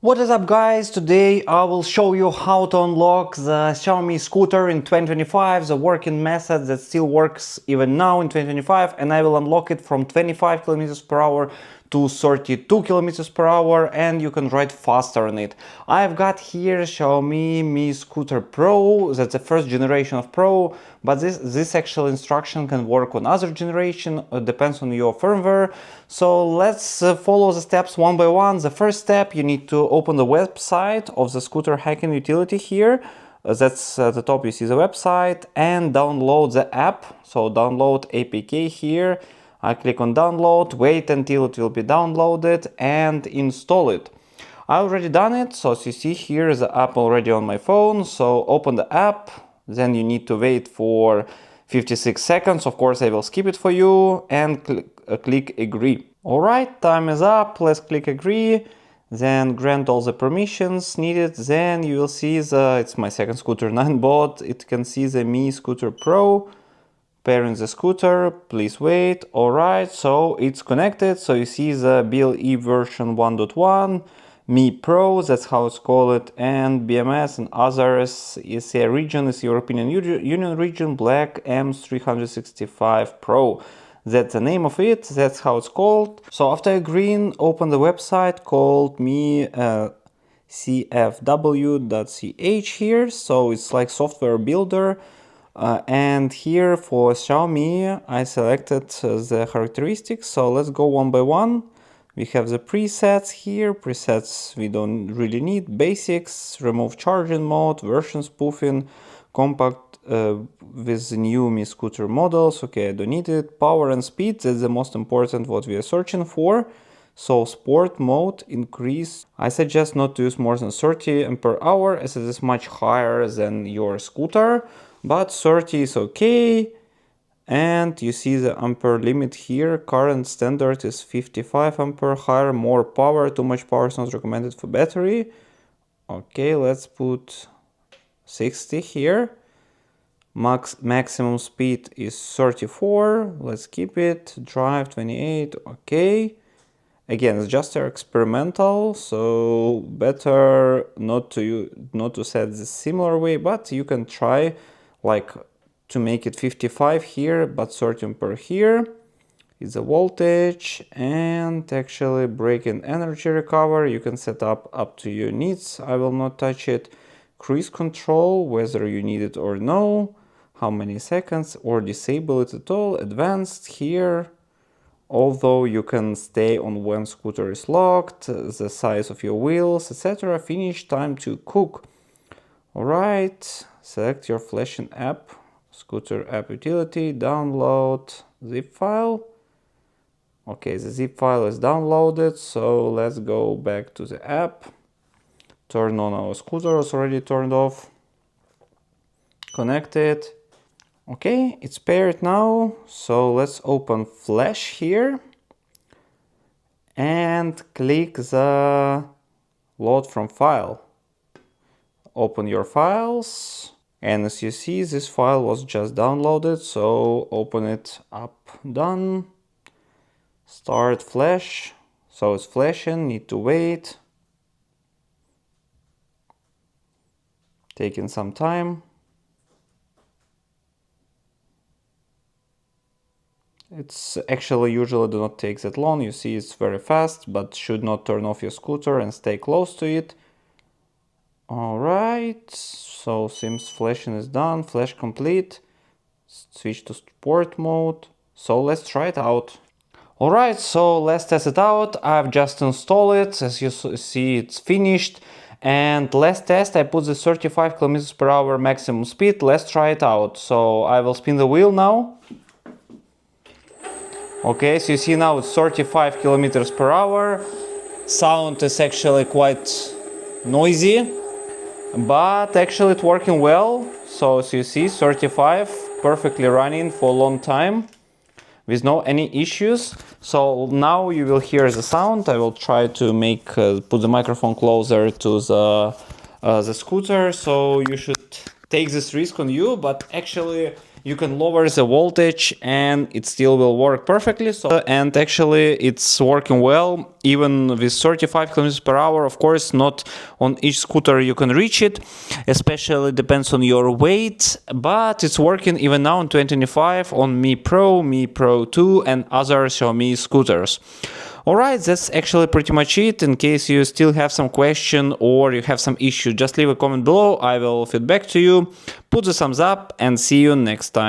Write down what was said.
What is up, guys? Today I will show you how to unlock the Xiaomi scooter in 2025, the working method that still works even now in 2025, and I will unlock it from 25 kilometers per hour to 32 kilometers per hour, and you can ride faster on it. I've got here Xiaomi Mi Scooter Pro. That's the first generation of Pro, but this actual instruction can work on other generation. It depends on your firmware. So let's follow the steps one by one. The first step, you need to open the website of the scooter hacking utility here. That's at the top, you see the website, and download the app. So download APK here. I click on download, wait until it will be downloaded and install it. I already done it, so as you see here the app already on my phone. So open the app, then you need to wait for 56 seconds. Of course I will skip it for you, and click agree. Alright, time is up, let's click agree, then grant all the permissions needed. Then you will see it's my second scooter, Ninebot. It can see the Mi Scooter Pro. Pairing the scooter, please wait. Alright, so it's connected. So you see the BLE version 1.1, Mi Pro, that's how it's called, and BMS and others. Is a region, is European Union region, Black M365 Pro. That's the name of it, that's how it's called. So after agreeing, open the website called Mi cfw.ch here. So it's like software builder. And here for Xiaomi, I selected the characteristics. So let's go one by one. We have the presets here. Presets we don't really need. Basics, remove charging mode, version spoofing, compact with the new Mi Scooter models. Okay, I don't need it. Power and speed, that's the most important what we are searching for. So sport mode increase. I suggest not to use more than 30 ampere hour, as it is much higher than your scooter. But 30 is okay, and you see the ampere limit here. Current standard is 55 ampere, higher, more power. Too much power is not recommended for battery. Okay, let's put 60 here. Maximum speed is 34. Let's keep it. Drive 28. Okay. Again, it's just experimental, so better not to set this similar way, but you can try like to make it 55 here, but 30 ampere here. It's the voltage, and actually brake and energy recovery you can set up to your needs. I will not touch it. Cruise control, whether you need it or no, how many seconds, or disable it at all. Advanced here, although you can stay on when scooter is locked, the size of your wheels, etc. Finish, time to cook. Alright, select your flashing app, scooter app utility, download zip file. Okay, the zip file is downloaded, so let's go back to the app. Turn on our scooter, it's already turned off. Connect it. Okay, it's paired now, so let's open Flash here and click the load from file. Open your files, and as you see, this file was just downloaded, so open it up. Done. Start Flash. So it's flashing, need to wait. Taking some time. It's actually usually do not take that long. You see it's very fast, but should not turn off your scooter and stay close to it. Alright, so seems flashing is done, flash complete. Switch to sport mode. So let's try it out. Alright, so let's test it out. I've just installed it. As you see, it's finished. And let's test. I put the 35 kilometers per hour maximum speed. Let's try it out. So I will spin the wheel now. Okay, so you see now it's 35 kilometers per hour. Sound is actually quite noisy, but actually it's working well. So as you see, 35, perfectly running for a long time with no any issues. So now you will hear the sound. I will try to put the microphone closer to the scooter. So you should take this risk on you, but actually you can lower the voltage and it still will work perfectly. So, and actually it's working well, even with 35 km per hour. Of course, not on each scooter you can reach it, especially depends on your weight, but it's working even now in 2025 on Mi Pro, Mi Pro 2 and other Xiaomi scooters. Alright, that's actually pretty much it. In case you still have some question or you have some issue, just leave a comment below, I will feed back to you. Put the thumbs up and see you next time.